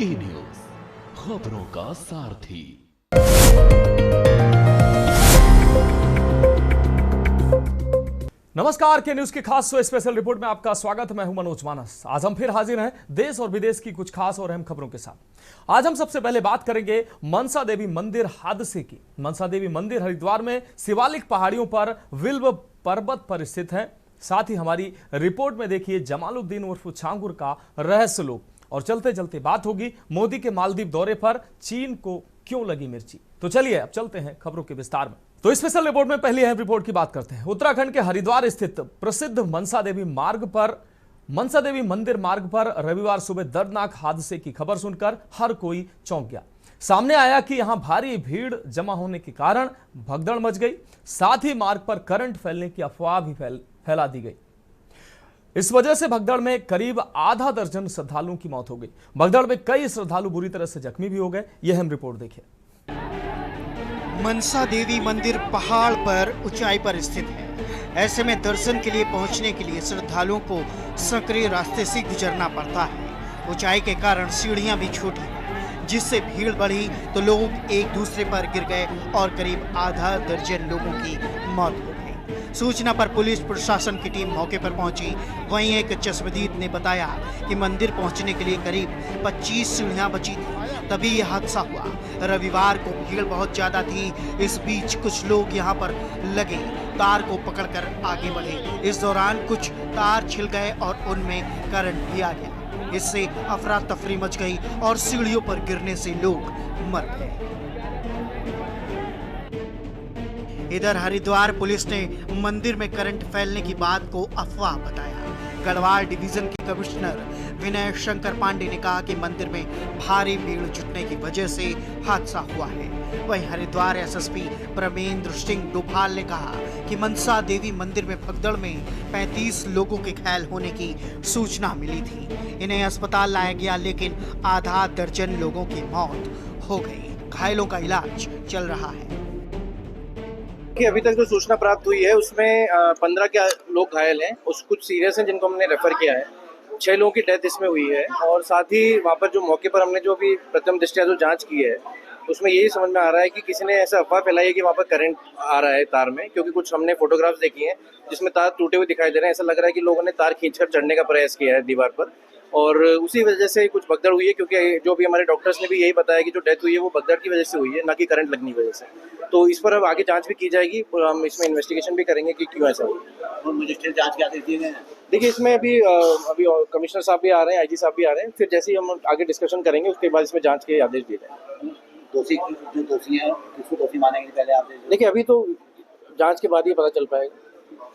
के न्यूज, खबरों का सारथी। नमस्कार, के न्यूज की खास स्पेशल रिपोर्ट में आपका स्वागत है। मैं हूं मनोज मानस। आज हम फिर हाजिर हैं देश और विदेश की कुछ खास और अहम खबरों के साथ। आज हम सबसे पहले बात करेंगे मनसा देवी मंदिर हादसे की। मनसा देवी मंदिर हरिद्वार में शिवालिक पहाड़ियों पर विल्व पर्वत पर स्थित है। साथ ही हमारी रिपोर्ट में देखिए जमालुद्दीन उर्फ छांगुर का रहस्य लोक। और चलते चलते बात होगी मोदी के मालदीव दौरे पर चीन को क्यों लगी मिर्ची। तो चलिए अब चलते हैं खबरों के विस्तार में। तो स्पेशल रिपोर्ट में पहली अहम रिपोर्ट की बात करते हैं। उत्तराखंड के हरिद्वार स्थित प्रसिद्ध मनसा देवी मंदिर मार्ग पर रविवार सुबह दर्दनाक हादसे की खबर सुनकर हर कोई चौंक गया। सामने आया कि यहां भारी भीड़ जमा होने के कारण भगदड़ मच गई। साथ ही मार्ग पर करंट फैलने की अफवाह भी फैला दी गई। इस वजह से भगदड़ में करीब आधा दर्जन श्रद्धालुओं की मौत हो गई। भगदड़ में कई श्रद्धालु बुरी तरह से जख्मी भी हो गए। यह अहम रिपोर्ट देखिए। मनसा देवी मंदिर पहाड़ पर ऊंचाई पर स्थित है। ऐसे में दर्शन के लिए पहुंचने के लिए श्रद्धालुओं को संकरे रास्ते से गुजरना पड़ता है। ऊंचाई के कारण सीढ़ियां भी छोटी, जिससे भीड़ बढ़ी तो लोग एक दूसरे पर गिर गए और करीब आधा दर्जन लोगों की मौत हो गई। सूचना पर पुलिस प्रशासन की टीम मौके पर पहुंची। वहीं एक चश्मदीद ने बताया कि मंदिर पहुंचने के लिए करीब 25 सीढ़ियां बची थी, तभी यह हादसा हुआ। रविवार को भीड़ बहुत ज्यादा थी। इस बीच कुछ लोग यहां पर लगे तार को पकड़कर आगे बढ़े। इस दौरान कुछ तार छिल गए और उनमें करंट भी आ गया। इससे अफरा तफरी मच गई और सीढ़ियों पर गिरने से लोग मर गए। इधर हरिद्वार पुलिस ने मंदिर में करंट फैलने की बात को अफवाह बताया। गढ़वाल डिवीजन के कमिश्नर विनय शंकर पांडे ने कहा कि मंदिर में भारी भीड़ जुटने की वजह से हादसा हुआ है। वहीं हरिद्वार एसएसपी परमेंद्र सिंह डोभाल ने कहा कि मनसा देवी मंदिर में भगदड़ में 35 लोगों के घायल होने की सूचना मिली थी। इन्हें अस्पताल लाया गया, लेकिन आधा दर्जन लोगों की मौत हो गई। घायलों का इलाज चल रहा है। कि अभी तक जो सूचना प्राप्त हुई है उसमें 15 के लोग घायल हैं। कुछ सीरियस हैं जिनको हमने रेफर किया है। 6 लोगों की डेथ इसमें हुई है। और साथ ही वहाँ पर जो मौके पर हमने जो भी प्रथम दृष्टया जो जांच की है उसमें यही समझ में आ रहा है कि किसी ने ऐसा अफवाह फैलाई है कि वहाँ पर करंट आ रहा है तार में, क्योंकि कुछ हमने फोटोग्राफ्स देखी हैं जिसमें तार टूटे हुए दिखाई दे रहे हैं। ऐसा लग रहा है कि लोगों ने तार खींचकर चढ़ने का प्रयास किया है दीवार पर, और उसी वजह से कुछ भगदड़ हुई है। क्योंकि जो भी हमारे डॉक्टर्स ने भी यही बताया कि जो डेथ हुई है वो भगदड़ की वजह से हुई है, ना कि करंट लगने की वजह से। तो इस पर अब आगे जांच भी की जाएगी और हम इसमें इन्वेस्टिगेशन भी करेंगे कि क्यों ऐसा हुआ। और मजिस्ट्रेट जांच क्या देती है? देखिए, इसमें अभी कमिश्नर साहब भी आ रहे हैं, आईजी साहब भी आ रहे हैं। फिर जैसे ही हम आगे डिस्कशन करेंगे उसके बाद इसमें जांच के आदेश दिए जाएंगे। दोषी हैं किसको दोषी मानेंगे पहले आप? देखिए, अभी तो जांच के बाद ही पता चल पाएगा।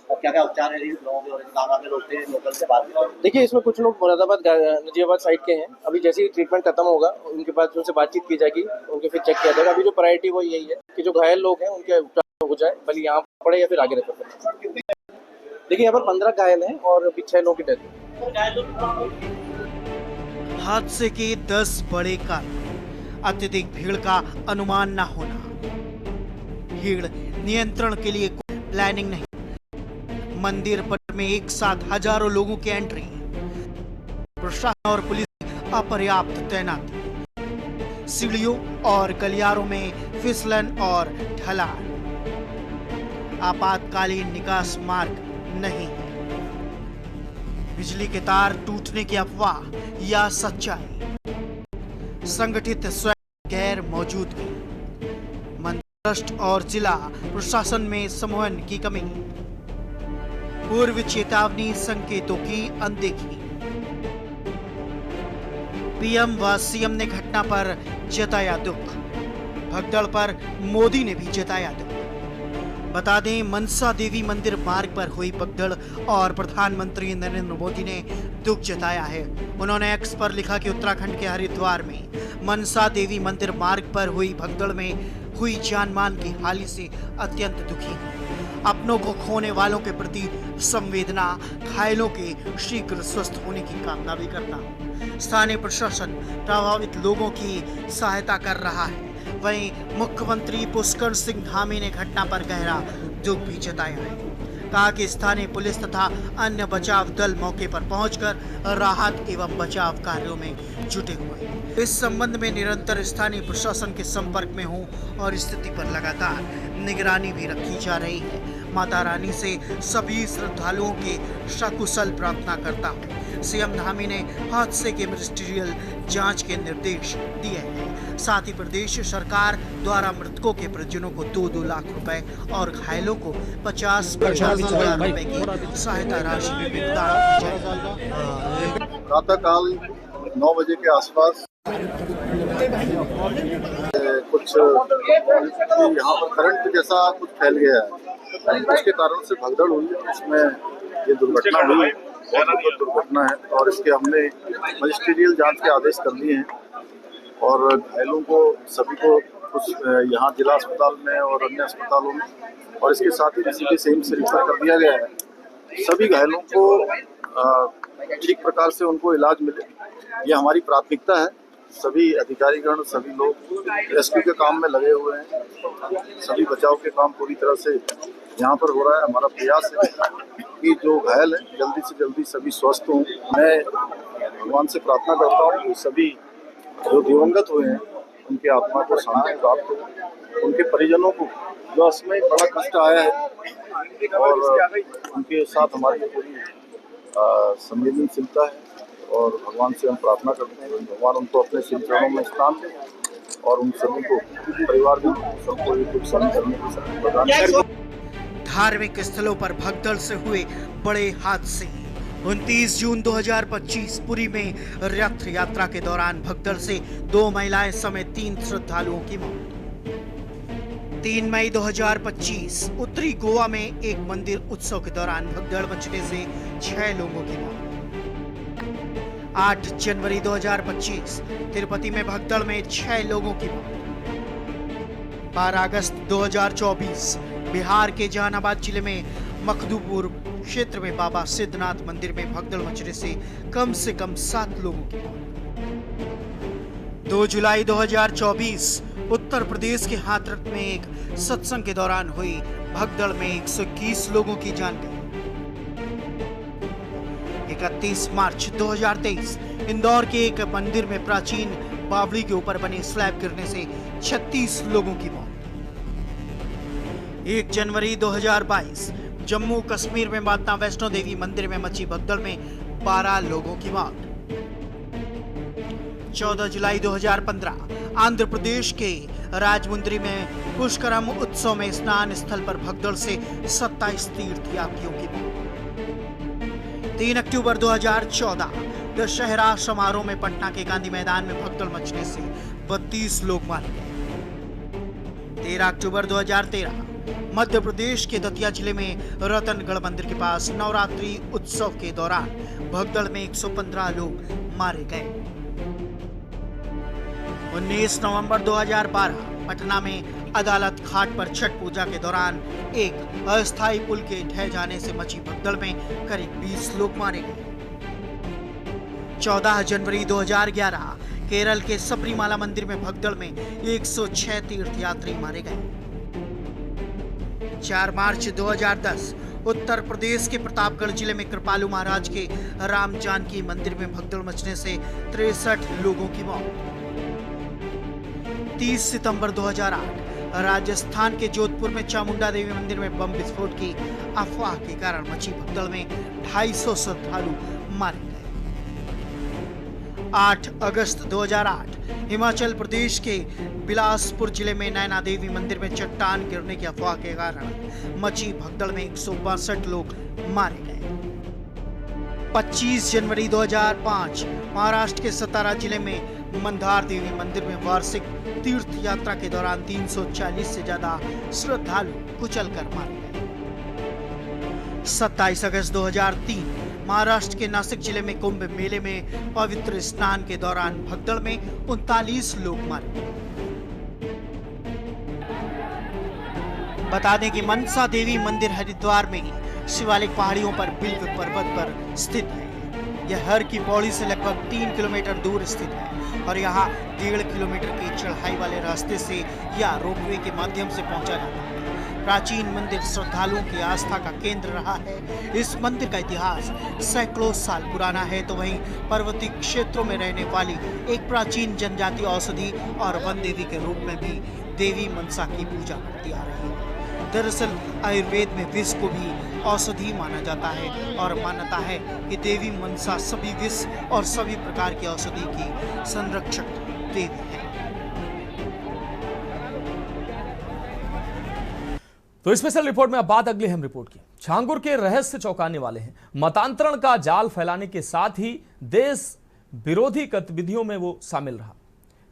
और क्या क्या उपचार है लोगों के, और कहाँ के लोग थे लोकल से बात करें? देखिए, इसमें कुछ लोग मुरादाबाद नजीबाबाद साइड के हैं। अभी जैसे ही ट्रीटमेंट खत्म होगा उनके बाद उनसे बातचीत की जाएगी, उनके फिर चेक किया जाएगा। अभी जो प्रायोरिटी वो यही है कि जो घायल लोग हैं उनके उपचार हो जाए, भले यहाँ पड़े या फिर आगे रेफर करें। देखिए, यहाँ पर 15 घायल हैं और अभी 6 लोगों की डेथ है। हादसे के 10 बड़े कारण: अत्यधिक भीड़ का अनुमान न होना, भीड़ नियंत्रण के लिए कोई प्लानिंग नहीं, मंदिर पर में एक साथ हजारों लोगों की एंट्री, प्रशासन और पुलिस की अपर्याप्त तैनाती, सीढ़ियों और गलियारों में फिसलन और ढलान, आपातकालीन निकास मार्ग नहीं है, बिजली के तार टूटने की अफवाह या सच्चाई, संगठित स्वयं गैर मौजूदगी, मंदिर ट्रस्ट और जिला प्रशासन में समन्वय की कमी, पूर्व चेतावनी संकेतों की अनदेखी। पीएम व सीएम ने घटना पर जताया दुख, भगदड़ पर मोदी ने भी जताया दुख। बता दें, मनसा देवी मंदिर मार्ग पर हुई भगदड़ और प्रधानमंत्री नरेंद्र मोदी ने दुख जताया है। उन्होंने एक्स पर लिखा कि उत्तराखंड के हरिद्वार में मनसा देवी मंदिर मार्ग पर हुई भगदड़ में हुई जान-माल की हानि से अत्यंत दुखी हूं। अपनों को खोने वालों के प्रति संवेदना, घायलों के शीघ्र स्वस्थ होने की कामना भी करता हूं। स्थानीय प्रशासन प्रभावित लोगों की सहायता कर रहा है। वहीं मुख्यमंत्री पुष्कर सिंह धामी ने घटना पर गहरा दुख भी जताया है। कहा कि स्थानीय पुलिस तथा अन्य बचाव दल मौके पर पहुंचकर राहत एवं बचाव कार्यों में जुटे हुए हैं। इस संबंध में निरंतर स्थानीय प्रशासन के संपर्क में हूं और स्थिति पर लगातार निगरानी भी रखी जा रही है। माता रानी से सभी श्रद्धालुओं के सकुशल प्रार्थना करता हूं। सीएम धामी ने हादसे के मिनिस्ट्रियल जांच के निर्देश दिए हैं। साथ ही प्रदेश सरकार द्वारा मृतकों के परिजनों को 2-2 लाख रुपए और घायलों को 50,000 रुपए की सहायता राशि भी प्रदान की जाएगी। प्रातःकाल 9 बजे के आसपास कुछ यहाँ पर करंट जैसा कुछ फैल गया है, उसके कारण से भगदड़ हुई है। इसमें ये दुर्घटना हुई, बहुत दुखद दुर्घटना है और इसके हमने मजिस्ट्रियल जांच के आदेश कर दिए हैं और घायलों को सभी को कुछ यहाँ जिला अस्पताल में और अन्य अस्पतालों में और इसके साथ ही ऋषिकेश एम्स से रिफर कर दिया गया है। सभी घायलों को ठीक प्रकार से उनको इलाज मिले, ये हमारी प्राथमिकता है। सभी अधिकारीगण, सभी लोग रेस्क्यू के काम में लगे हुए हैं। सभी बचाव के काम पूरी तरह से यहाँ पर हो रहा है। हमारा प्रयास है कि जो घायल हैं जल्दी से जल्दी सभी स्वस्थ हों। मैं भगवान से प्रार्थना करता हूँ कि सभी जो दिवंगत हुए हैं उनकी आत्मा को शांति प्राप्त हो, उनके परिजनों को जो इसमें बड़ा कष्ट आया है और उनके साथ हमारी पूरी संवेदनशीलता है और भगवान से हम प्रार्थना करते हैं कि भगवान उनको अपने शिव चरणों में स्थान दें और उन सभी को परिवार में सबको एक सहन करने की शक्ति प्रदान करें। धार्मिक स्थलों पर भगदड़ से हुए बड़े हादसे। 29 जून 2025 पुरी में रथ यात्रा के दौरान भगदड़ से 2 महिलाएं समेत 3 श्रद्धालुओं की मौत। 3 मई 2025 उत्तरी गोवा में एक मंदिर उत्सव के दौरान भगदड़ मचने से 6 लोगों की मौत। 8 जनवरी 2025 तिरुपति में भगदड़ में 6 लोगों की मौत। 12 अगस्त 2024 बिहार के जहानाबाद जिले में मखदूपुर क्षेत्र में बाबा सिद्धनाथ मंदिर में भगदड़ मचने से कम 7 लोगों की मौत। 2 जुलाई 2024 उत्तर प्रदेश के हाथरस में एक सत्संग के दौरान हुई भगदड़ में 121 लोगों की जान गई। 31 मार्च 2023 इंदौर के एक मंदिर में प्राचीन बावड़ी के ऊपर बने स्लैब गिरने से 36 लोगों की मौत। 1 जनवरी 2022 जम्मू कश्मीर में माता वैष्णो देवी मंदिर में मची भगदड़ में 12 लोगों की मौत। 14 जुलाई 2015 आंध्र प्रदेश के राजमुंद्री में पुष्करम उत्सव में स्नान स्थल पर भगदड़ से 27 तीर्थयात्रियों की मौत। 3 अक्टूबर 2014 दशहरा समारोह में पटना के गांधी मैदान में भगदड़ मचने से 32 लोग मारे गए। 13 अक्टूबर 2013 मध्य प्रदेश के दतिया जिले में रतनगढ़ मंदिर के पास नवरात्रि उत्सव के दौरान भगदड़ में 115 लोग मारे गए। 19 नवंबर 2012 पटना में अदालत घाट पर छठ पूजा के दौरान एक अस्थायी पुल के ढह जाने से मची भगदड़ में करीब 20 लोग मारे गए। 14 जनवरी 2011 केरल के सबरीमाला मंदिर में भगदड़ में 106 तीर्थयात्री मारे गए। 4 मार्च 2010 उत्तर प्रदेश के प्रतापगढ़ जिले में कृपालु महाराज के राम जानकी मंदिर में भगदड़ मचने से 63 लोगों की मौत। 30 सितंबर 2008 राजस्थान के जोधपुर में चामुंडा देवी मंदिर में बम विस्फोट की अफवाह के कारण मची भगदड़ में 250 श्रद्धालु मारे गए। 8 अगस्त 2008 हिमाचल प्रदेश के बिलासपुर जिले में नैना देवी मंदिर में चट्टान गिरने की अफवाह के कारण मची भगदड़ में 162 लोग मारे गए। 25 जनवरी 2005 महाराष्ट्र के सतारा जिले में मंदार देवी मंदिर में वार्षिक तीर्थ यात्रा के दौरान 340 से ज्यादा श्रद्धालु कुचल कर मारे गए। 27 अगस्त 2003 महाराष्ट्र के नासिक जिले में कुंभ मेले में पवित्र स्नान के दौरान भगदड़ में 39 लोग मारे गए। बता दें कि मनसा देवी मंदिर हरिद्वार में शिवालिक पहाड़ियों पर बिल्व पर्वत पर स्थित है। यह हर की पौड़ी से लगभग 3 किलोमीटर दूर स्थित है और यहाँ 1.5 किलोमीटर की चढ़ाई वाले रास्ते से या रोपवे के माध्यम से पहुंचा जाता है। प्राचीन मंदिर श्रद्धालुओं की आस्था का केंद्र रहा है। इस मंदिर का इतिहास सैकड़ों साल पुराना है, तो वहीं पर्वतीय क्षेत्रों में रहने वाली एक प्राचीन जनजाति औषधि और वन देवी के रूप में भी देवी मनसा की पूजा करती आ रही है। दरअसल आयुर्वेद में विष को भी औषधि माना जाता है और मान्यता है कि देवी मनसा सभी विष और सभी प्रकार की औषधि की संरक्षक देवी है। तो स्पेशल रिपोर्ट में अब बात अगली अहम रिपोर्ट की। छांगुर के रहस्य चौंकाने वाले हैं। मतांतरण का जाल फैलाने के साथ ही देश विरोधी गतिविधियों में वो शामिल रहा।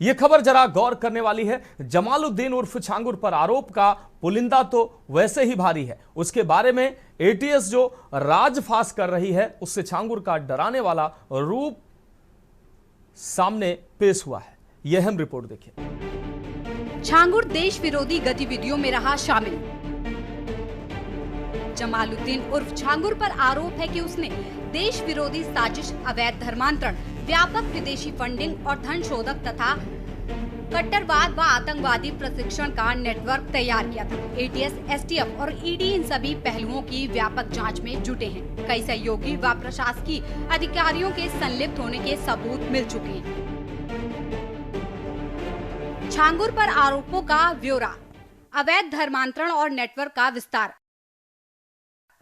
यह खबर जरा गौर करने वाली है। जमालुद्दीन उर्फ छांगुर पर आरोप का पुलिंदा तो वैसे ही भारी है, उसके बारे में एटीएस जो राजफास कर रही है उससे छांगुर का डराने वाला रूप सामने पेश हुआ है। यह अहम रिपोर्ट देखिए। छांगुर देश विरोधी गतिविधियों में रहा शामिल। जमालुद्दीन उर्फ छांगुर पर आरोप है कि उसने देश विरोधी साजिश, अवैध धर्मांतरण, व्यापक विदेशी फंडिंग और धन शोधक तथा कट्टरवाद व आतंकवादी प्रशिक्षण का नेटवर्क तैयार किया था। एटीएस, एसटीएफ और ईडी इन सभी पहलुओं की व्यापक जांच में जुटे हैं। कई सहयोगी व प्रशासकीय अधिकारियों के संलिप्त होने के सबूत मिल चुके हैं। छांगुर पर आरोपों का ब्यौरा, अवैध धर्मांतरण और नेटवर्क का विस्तार।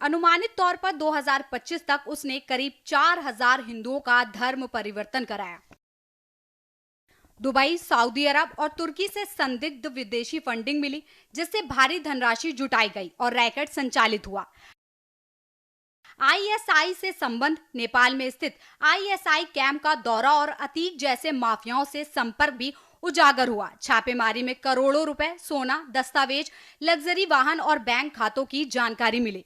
अनुमानित तौर पर 2025 तक उसने करीब 4000 हिंदुओं का धर्म परिवर्तन कराया। दुबई, सऊदी अरब और तुर्की से संदिग्ध विदेशी फंडिंग मिली, जिससे भारी धनराशि जुटाई गई और रैकेट संचालित हुआ। आईएसआई से संबंध, नेपाल में स्थित आईएसआई कैंप का दौरा और अतीक जैसे माफियाओं से संपर्क भी उजागर हुआ। छापेमारी में करोड़ों रुपए, सोना, दस्तावेज, लग्जरी वाहन और बैंक खातों की जानकारी मिली।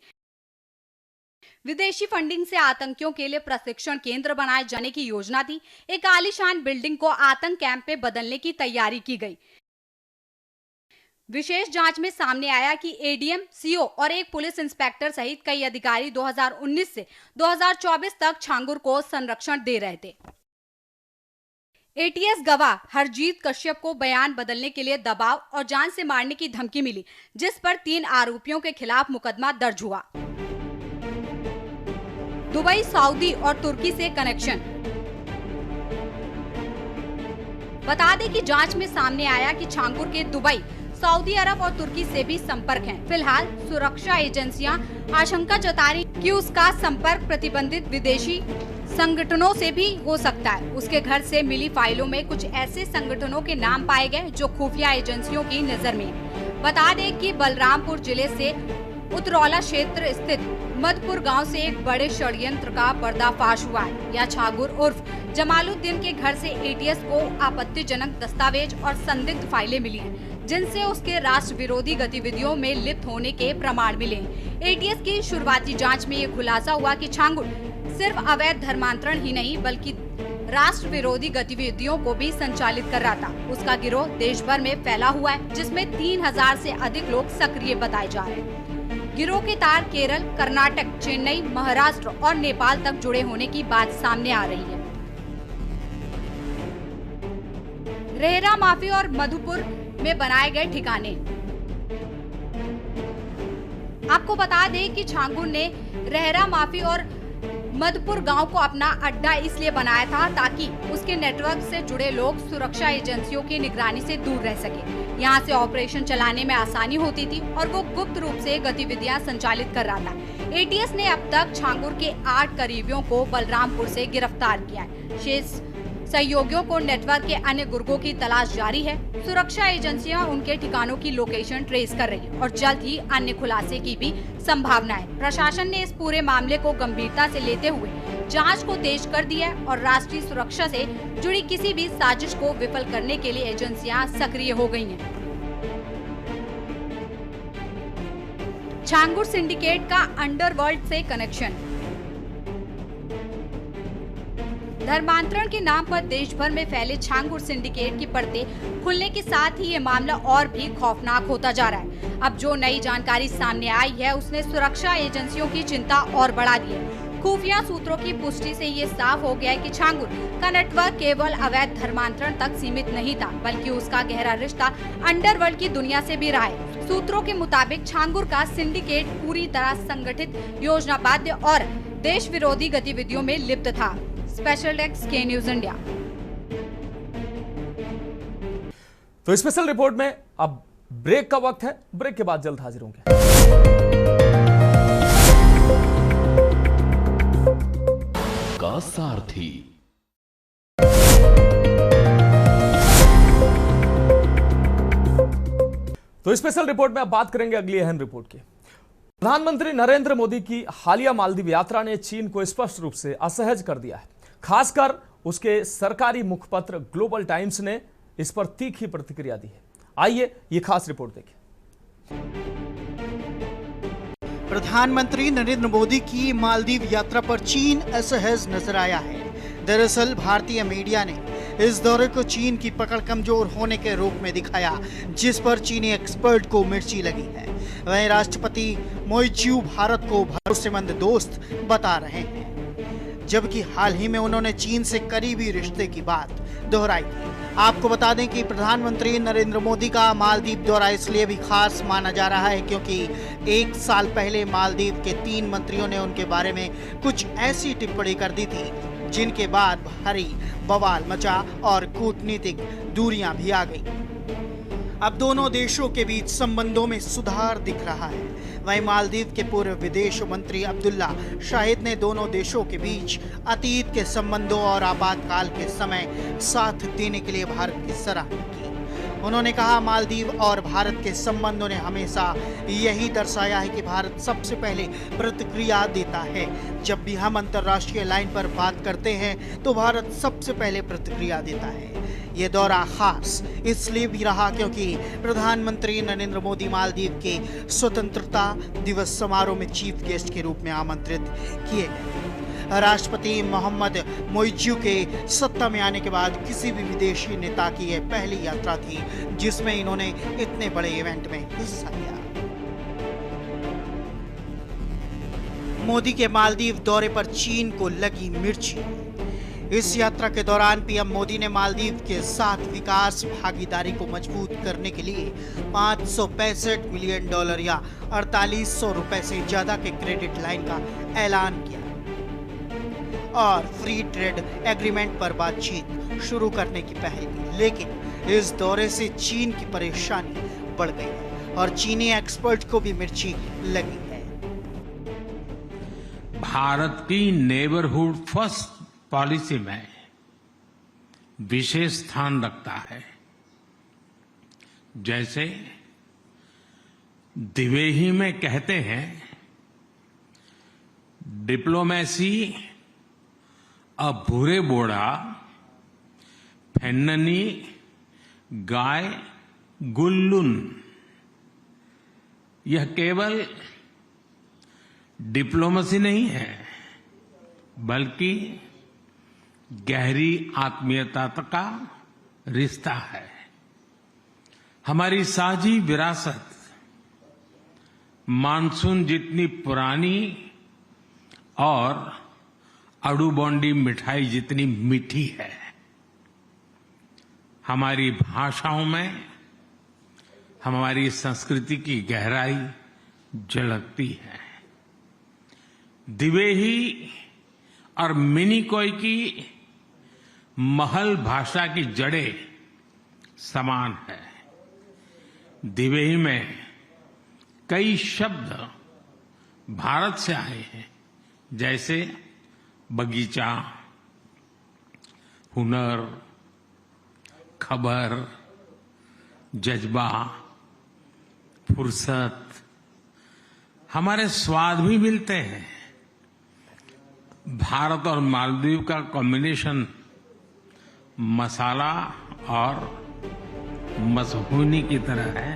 विदेशी फंडिंग से आतंकियों के लिए प्रशिक्षण केंद्र बनाए जाने की योजना थी। एक आलीशान बिल्डिंग को आतंक कैंप में बदलने की तैयारी की गई। विशेष जांच में सामने आया कि एडीएम, सीओ और एक पुलिस इंस्पेक्टर सहित कई अधिकारी 2019 से 2024 तक छांगुर को संरक्षण दे रहे थे। एटीएस गवाह हरजीत कश्यप को बयान बदलने के लिए दबाव और जान से मारने की धमकी मिली, जिस पर 3 आरोपियों के खिलाफ मुकदमा दर्ज हुआ। दुबई, सऊदी और तुर्की से कनेक्शन। बता दें कि जांच में सामने आया कि छांगुर के दुबई, सऊदी अरब और तुर्की से भी संपर्क हैं। फिलहाल सुरक्षा एजेंसियां आशंका जता रही कि उसका संपर्क प्रतिबंधित विदेशी संगठनों से भी हो सकता है। उसके घर से मिली फाइलों में कुछ ऐसे संगठनों के नाम पाए गए जो खुफिया एजेंसियों की नजर में हैं। बता दें कि बलरामपुर जिले से उतरौला क्षेत्र स्थित मधपुर गांव से एक बड़े षड्यंत्र का पर्दाफाश हुआ है। यह छांगुर उर्फ जमालुद्दीन के घर से एटीएस को आपत्तिजनक दस्तावेज और संदिग्ध फाइलें मिली हैं, जिनसे उसके राष्ट्र विरोधी गतिविधियों में लिप्त होने के प्रमाण मिले हैं। एटीएस की शुरुआती जांच में ये खुलासा हुआ कि छांगुर सिर्फ अवैध धर्मांतरण ही नहीं बल्कि राष्ट्र विरोधी गतिविधियों को भी संचालित कर रहा था। उसका गिरोह देश भर में फैला हुआ है, जिसमें 3000 से अधिक लोग सक्रिय बताए जा रहे हैं। गिरोह के तार केरल, कर्नाटक, चेन्नई, महाराष्ट्र और नेपाल तक जुड़े होने की बात सामने आ रही है। रेहरा माफी और मधुपुर में बनाए गए ठिकाने। आपको बता दें कि छांगुर ने रेहरा माफी और मधुपुर गांव को अपना अड्डा इसलिए बनाया था ताकि उसके नेटवर्क से जुड़े लोग सुरक्षा एजेंसियों की निगरानी से दूर रह सके। यहाँ से ऑपरेशन चलाने में आसानी होती थी और वो गुप्त रूप से गतिविधियां संचालित कर रहा था। एटीएस ने अब तक छांगुर के 8 करीबियों को बलरामपुर से गिरफ्तार किया है। शेष सहयोगियों को नेटवर्क के अन्य गुर्गों की तलाश जारी है। सुरक्षा एजेंसियां उनके ठिकानों की लोकेशन ट्रेस कर रही है और जल्द ही अन्य खुलासे की भी संभावना है। प्रशासन ने इस पूरे मामले को गंभीरता से लेते हुए जांच को तेज कर दिया है और राष्ट्रीय सुरक्षा से जुड़ी किसी भी साजिश को विफल करने के लिए एजेंसियां सक्रिय हो गई हैं। छांगुर सिंडिकेट का अंडरवर्ल्ड से कनेक्शन। धर्मांतरण के नाम पर देश भर में फैले छांगुर सिंडिकेट की परतें खुलने के साथ ही ये मामला और भी खौफनाक होता जा रहा है। अब जो नई जानकारी सामने आई है उसने सुरक्षा एजेंसियों की चिंता और बढ़ा दी है। खुफिया सूत्रों की पुष्टि से ये साफ हो गया है कि छांगुर का नेटवर्क केवल अवैध धर्मांतरण तक सीमित नहीं था, बल्कि उसका गहरा रिश्ता अंडरवर्ल्ड की दुनिया से भी रहा है। सूत्रों के मुताबिक छांगुर का सिंडिकेट पूरी तरह संगठित, योजनाबद्ध और देश विरोधी गतिविधियों में लिप्त था। स्पेशल डेस्क के न्यूज इंडिया। तो स्पेशल रिपोर्ट में अब ब्रेक का वक्त है। ब्रेक के बाद जल्द हाजिर होंगे। का सारथी। तो स्पेशल रिपोर्ट में अब बात करेंगे अगली अहम रिपोर्ट की। प्रधानमंत्री नरेंद्र मोदी की हालिया मालदीव यात्रा ने चीन को स्पष्ट रूप से असहज कर दिया है। खासकर उसके सरकारी मुखपत्र ग्लोबल टाइम्स ने इस पर तीखी प्रतिक्रिया दी है। आइए ये खास रिपोर्ट देखें। प्रधानमंत्री नरेंद्र मोदी की मालदीव यात्रा पर चीन असहज नजर आया है। दरअसल भारतीय मीडिया ने इस दौरे को चीन की पकड़ कमजोर होने के रूप में दिखाया, जिस पर चीनी एक्सपर्ट को मिर्ची लगी है। वहीं राष्ट्रपति मोइच्यू भारत को भरोसेमंद दोस्त बता रहे हैं, जबकि हाल ही में उन्होंने चीन से करीबी रिश्ते की बात दोहराई थी। आपको बता दें कि प्रधानमंत्री नरेंद्र मोदी का मालदीव दौरा इसलिए भी खास माना जा रहा है क्योंकि 1 साल पहले मालदीव के 3 मंत्रियों ने उनके बारे में कुछ ऐसी टिप्पणी कर दी थी जिनके बाद भारी बवाल मचा और कूटनीतिक दूरियां भी आ गई। अब दोनों देशों के बीच संबंधों में सुधार दिख रहा है। वहीं मालदीव के पूर्व विदेश मंत्री अब्दुल्ला शाहिद ने दोनों देशों के बीच अतीत के संबंधों और आपातकाल के समय साथ देने के लिए भारत की सराहना की। उन्होंने कहा, मालदीव और भारत के संबंधों ने हमेशा यही दर्शाया है कि भारत सबसे पहले प्रतिक्रिया देता है। जब भी हम अंतर्राष्ट्रीय लाइन पर बात करते हैं तो भारत सबसे पहले प्रतिक्रिया देता है। ये दौरा खास इसलिए भी रहा क्योंकि प्रधानमंत्री नरेंद्र मोदी मालदीव के स्वतंत्रता दिवस समारोह में चीफ गेस्ट के रूप में आमंत्रित किए गए। राष्ट्रपति मोहम्मद मोइज्यू के सत्ता में आने के बाद किसी भी विदेशी नेता की यह पहली यात्रा थी जिसमें इन्होंने इतने बड़े इवेंट में हिस्सा लिया। मोदी के मालदीव दौरे पर चीन को लगी मिर्ची। इस यात्रा के दौरान पीएम मोदी ने मालदीव के साथ विकास भागीदारी को मजबूत करने के लिए $565 मिलियन या 4800 रुपए से ज्यादा के क्रेडिट लाइन का ऐलान किया और फ्री ट्रेड एग्रीमेंट पर बातचीत शुरू करने की पहल की। लेकिन इस दौरे से चीन की परेशानी बढ़ गई है और चीनी एक्सपर्ट को भी मिर्ची लगी है। भारत की नेबरहुड फर्स्ट पॉलिसी में विशेष स्थान रखता है। जैसे द्विवेदी में कहते हैं, डिप्लोमेसी अ भूरे बोड़ा फेन्ननी गाय गुल्लुन। यह केवल डिप्लोमेसी नहीं है बल्कि गहरी आत्मीयता का रिश्ता है। हमारी साझी विरासत मानसून जितनी पुरानी और अड़ूबोंडी मिठाई जितनी मीठी है। हमारी भाषाओं में हमारी संस्कृति की गहराई झलकती है। दिवेही और मिनिकोय की महल भाषा की जड़ें समान है। दिवेही में कई शब्द भारत से आए हैं, जैसे बगीचा, हुनर, खबर, जज्बा, फुर्सत। हमारे स्वाद भी मिलते हैं। भारत और मालदीव का कॉम्बिनेशन मसाला और मसहूनी की तरह है।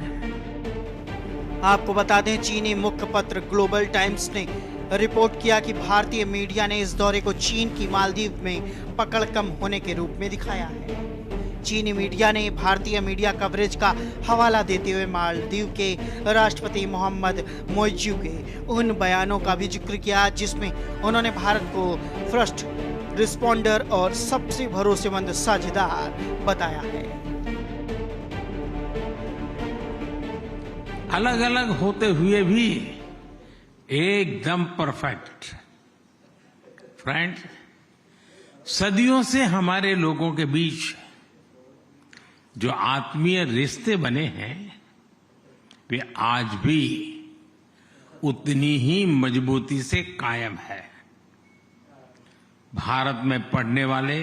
आपको बता दें, चीनी मुखपत्र ग्लोबल टाइम्स ने रिपोर्ट किया कि भारतीय मीडिया ने इस दौरे को चीन की मालदीव में पकड़ कम होने के रूप में दिखाया है। चीनी मीडिया ने भारतीय मीडिया कवरेज का हवाला देते हुए मालदीव के राष्ट्रपति मोहम्मद मोइज्जू के उन बयानों का भी जिक्र किया जिसमें उन्होंने भारत को फर्स्ट रिस्पॉन्डर और सबसे भरोसेमंद साझेदार बताया है। अलग अलग होते हुए भी एकदम परफेक्ट। फ्रेंड्स, सदियों से हमारे लोगों के बीच जो आत्मीय रिश्ते बने हैं वे आज भी उतनी ही मजबूती से कायम है। भारत में पढ़ने वाले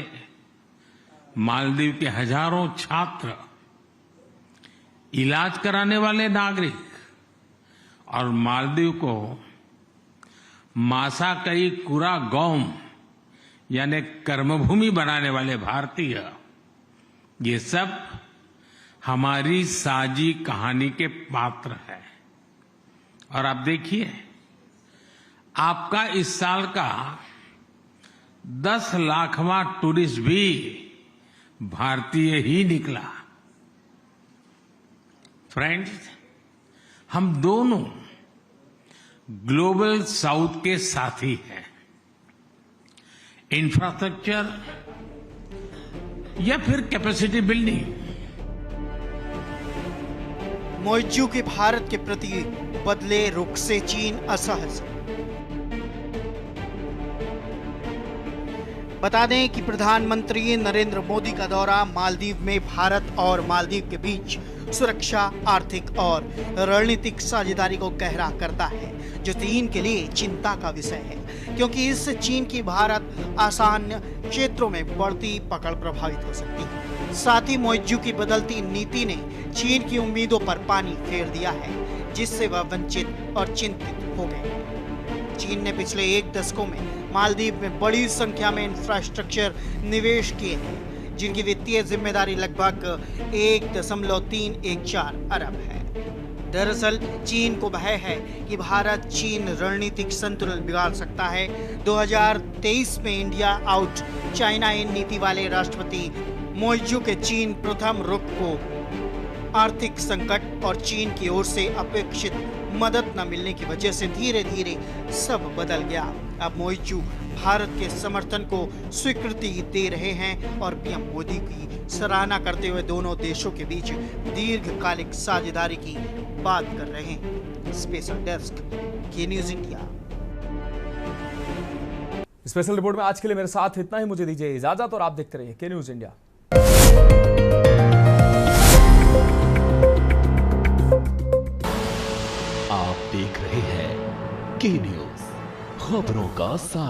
मालदीव के हजारों छात्र, इलाज कराने वाले नागरिक और मालदीव को मासाकई कुरागोम यानी कर्मभूमि बनाने वाले भारतीय, ये सब हमारी साझी कहानी के पात्र हैं। और आप देखिए, आपका इस साल का 10 लाखवां टूरिस्ट भी भारतीय ही निकला। फ्रेंड्स, हम दोनों ग्लोबल साउथ के साथी हैं। इंफ्रास्ट्रक्चर या फिर कैपेसिटी बिल्डिंग। मोइज्जू के भारत के प्रति बदले रुख से चीन असहज। बता दें कि प्रधानमंत्री नरेंद्र मोदी का दौरा मालदीव में भारत और मालदीव के बीच सुरक्षा, आर्थिक और रणनीतिक साझेदारी को गहरा करता है, जो चीन के लिए चिंता का विषय है, क्योंकि इससे चीन की भारत आसान क्षेत्रों में बढ़ती पकड़ प्रभावित हो सकती है। साथ ही मोइज्जू की बदलती नीति ने चीन की उम्मीदों पर पानी फेर दिया है, जिससे वह वंचित और चिंतित हो गए। चीन ने पिछले एक दशकों में मालदीव में बड़ी संख्या में इंफ्रास्ट्रक्चर निवेश किए हैं, जिनकी वित्तीय जिम्मेदारी लगभग 1.314 अरब है। दरअसल चीन को भय है कि भारत चीन रणनीतिक संतुलन बिगाड़ सकता है। 2023 में इंडिया आउट चाइना इन नीति वाले राष्ट्रपति मोइज्जू के चीन प्रथम रुख को आर्थिक संकट और चीन की ओर से अपेक्षित मदद न मिलने की वजह से धीरे धीरे सब बदल गया। अब मोइज्जू भारत के समर्थन को स्वीकृति दे रहे हैं और पीएम मोदी की सराहना करते हुए दोनों देशों के बीच दीर्घकालिक साझेदारी की बात कर रहे हैं। स्पेशल डेस्क, के न्यूज इंडिया। स्पेशल रिपोर्ट में आज के लिए मेरे साथ इतना ही। मुझे दीजिए इजाजत और आप देखते रहिए के न्यूज इंडिया। आप देख रहे हैं के न्यूज, खबरों का सार।